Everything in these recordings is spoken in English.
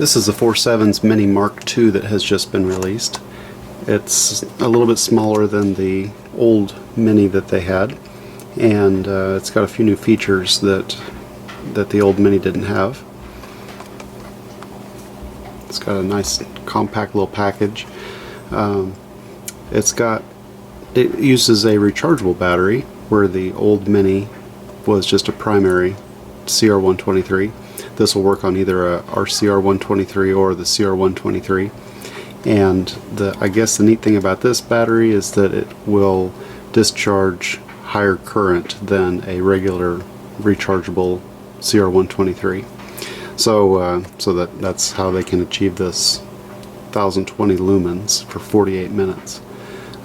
This is a Foursevens Mini Mark II that has just been released. It's a little bit smaller than the old Mini that they had, and it's got a few new features that the old Mini didn't have. It's got a nice compact little package. It uses a rechargeable battery, where the old Mini was just a primary CR123. This will work on either a RCR123 or the CR123. And I guess the neat thing about this battery is that it will discharge higher current than a regular rechargeable CR123. So that's how they can achieve this 1020 lumens for 48 minutes.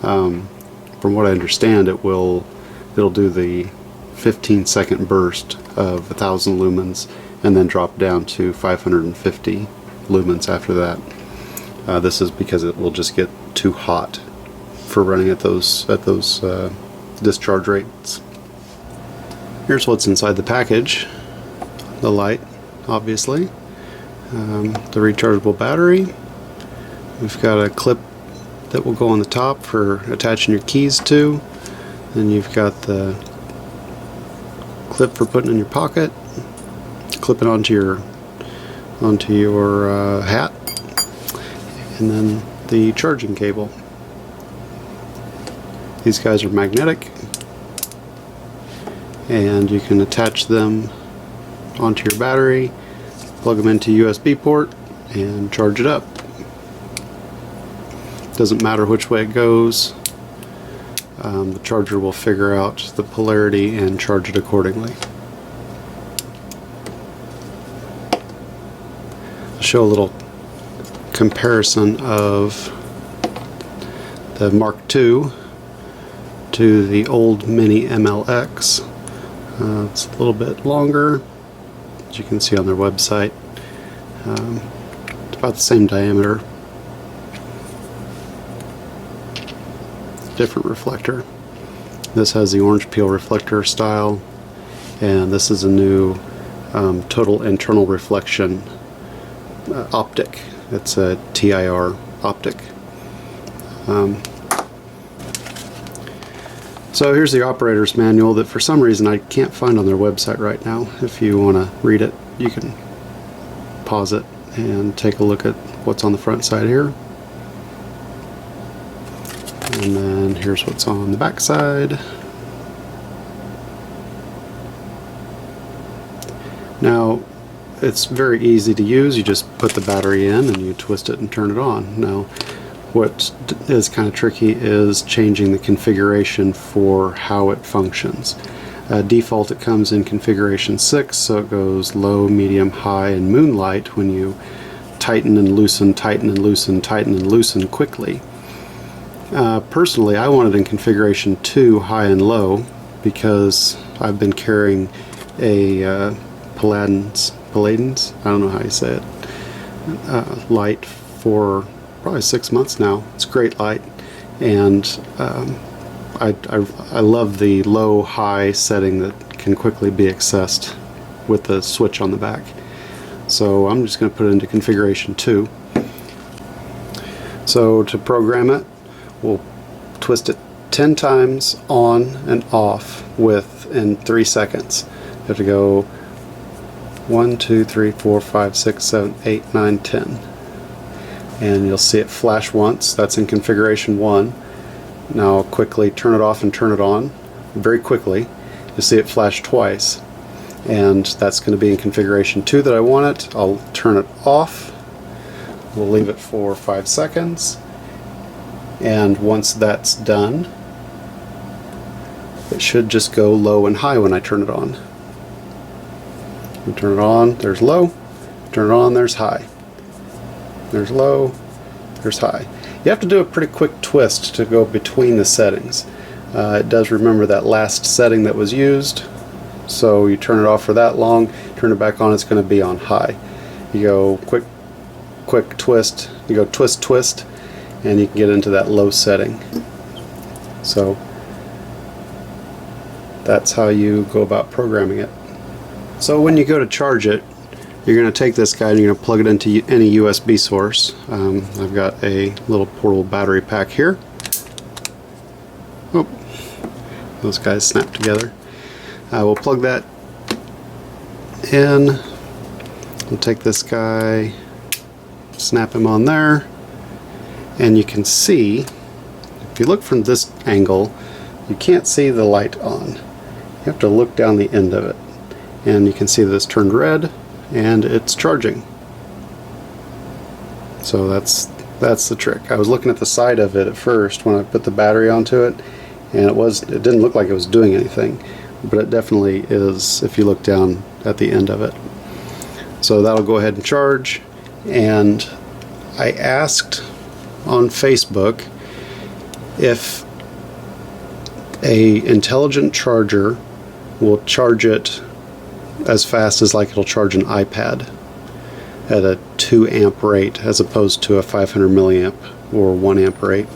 From what I understand, it'll do the 15-second burst of 1000 lumens and then drop down to 550 lumens after that. This is because it will just get too hot for running at those discharge rates. Here's what's inside the package. The light, obviously, the rechargeable battery. We've got a clip that will go on the top for attaching your keys to. Then you've got the clip for putting in your pocket, clip it onto your hat, and then the charging cable. These guys are magnetic, and you can attach them onto your battery, plug them into USB port, and charge it up. Doesn't matter which way it goes, the charger will figure out the polarity and charge it accordingly. I'll show a little comparison of the Mark II to the old Mini MLX. It's a little bit longer, as you can see on their website. It's about the same diameter. Different reflector. This has the orange peel reflector style, and this is a new total internal reflection optic. It's a TIR optic. So here's the operator's manual that for some reason I can't find on their website right now. If you want to read it, you can pause it and take a look at what's on the front side here. And then here's what's on the back side. Now, it's very easy to use. You just put the battery in and you twist it and turn it on. Now, what is kind of tricky is changing the configuration for how it functions. Default, it comes in configuration 6, so it goes low, medium, high, and moonlight when you tighten and loosen, tighten and loosen, tighten and loosen quickly. Personally, I want it in configuration 2, high and low, because I've been carrying a Paladin's, I don't know how you say it, light for probably 6 months now. It's a great light, and I love the low-high setting that can quickly be accessed with the switch on the back. So I'm just going to put it into configuration 2. So to program it, we'll twist it 10 times on and off in 3 seconds. You have to go 1, 2, 3, 4, 5, 6, 7, 8, 9, 10. And you'll see it flash once. That's in configuration 1. Now quickly turn it off and turn it on very quickly. You'll see it flash twice. And that's going to be in configuration 2 that I want it. I'll turn it off. We'll leave it for 5 seconds. And once that's done, it should just go low and high when I turn it on. You turn it on, there's low. Turn it on, there's high. There's low, there's high. You have to do a pretty quick twist to go between the settings. It does remember that last setting that was used, so you turn it off for that long, turn it back on, it's going to be on high. You go quick twist, you go twist, twist, and you can get into that low setting. So that's how you go about programming it. So when you go to charge it, You're going to take this guy and you're going to plug it into any USB source. I've got a little portable battery pack here. Oh, those guys snap together. We'll plug that in. We'll take this guy, snap him on there, and you can see, if you look from this angle, you can't see the light on. You have to look down the end of it, and you can see that it's turned red and it's charging. So that's the trick. I was looking at the side of it at first when I put the battery onto it, and it didn't look like it was doing anything, but it definitely is if you look down at the end of it. So that'll go ahead and charge. And I asked on Facebook if a intelligent charger will charge it as fast as like it'll charge an iPad at a 2 amp rate as opposed to a 500 milliamp or 1 amp rate.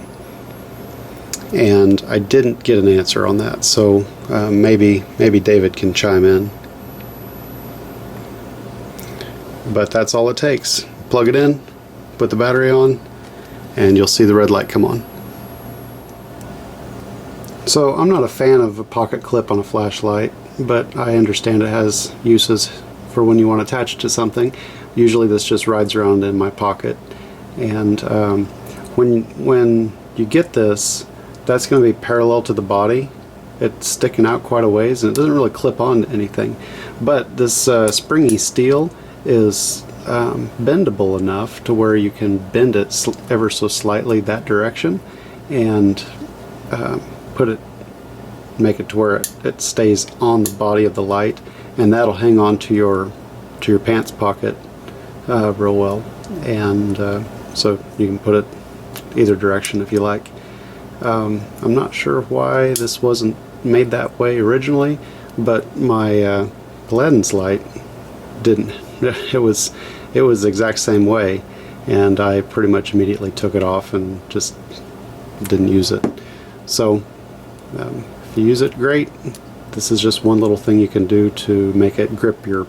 And I didn't get an answer on that, so maybe David can chime in. But that's all it takes. Plug it in, put the battery on, and you'll see the red light come on. So I'm not a fan of a pocket clip on a flashlight, but I understand it has uses for when you want to attach it to something. Usually this just rides around in my pocket, and when you get this, that's going to be parallel to the body. It's sticking out quite a ways, and it doesn't really clip on to anything. But this springy steel is bendable enough to where you can bend it ever so slightly that direction, and make it to where it stays on the body of the light, and that'll hang on to your pants pocket real well. And so you can put it either direction if you like. I'm not sure why this wasn't made that way originally, but my Aladdin's light didn't. It was the exact same way, and I pretty much immediately took it off and just didn't use it. So if you use it, great. This is just one little thing you can do to make it grip your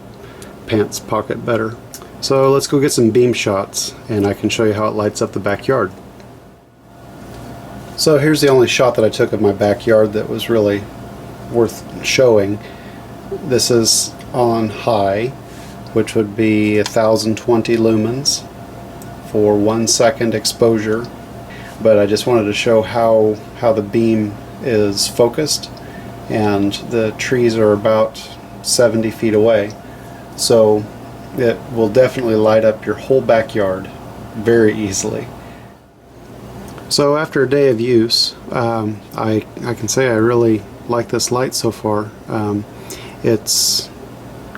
pants pocket better. So let's go get some beam shots, and I can show you how it lights up the backyard. So here's the only shot that I took of my backyard that was really worth showing. This is on high, which would be 1020 lumens for 1 second exposure. But I just wanted to show how the beam is focused, and the trees are about 70 feet away. So it will definitely light up your whole backyard very easily. So after a day of use, I can say I really like this light so far. It's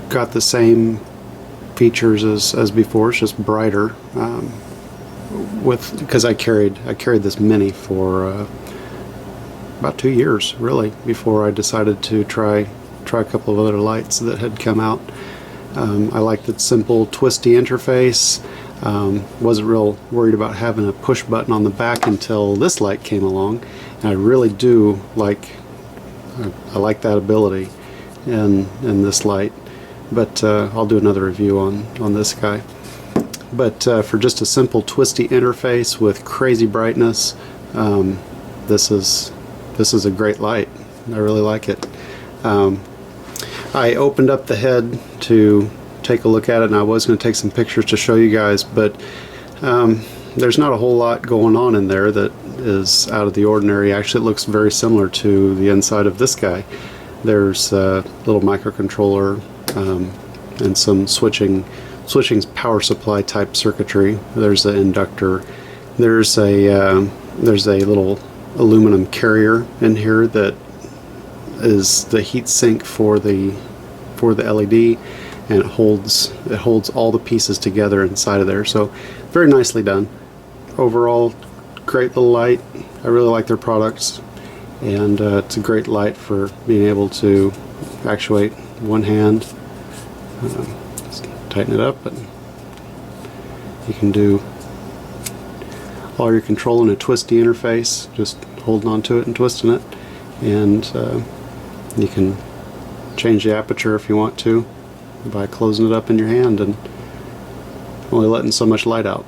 got the same features as before. It's just brighter. Because I carried this Mini for about 2 years really before I decided to try a couple of other lights that had come out. I liked its simple twisty interface. Wasn't real worried about having a push button on the back until this light came along, and I really do I like that ability in this light. But I'll do another review on this guy. But for just a simple twisty interface with crazy brightness, this is a great light. I really like it. I opened up the head to take a look at it, and I was going to take some pictures to show you guys, but there's not a whole lot going on in there that is out of the ordinary. Actually, it looks very similar to the inside of this guy. There's a little microcontroller and some switching power supply type circuitry. There's an inductor. There's a little aluminum carrier in here that is the heat sink for the LED, and it holds all the pieces together inside of there. So very nicely done. Overall, great little light. I really like their products, and it's a great light for being able to actuate one hand. Just tighten it up, and you can do all your control in a twisty interface, just holding on to it and twisting it, and you can change the aperture if you want to by closing it up in your hand, and only letting so much light out.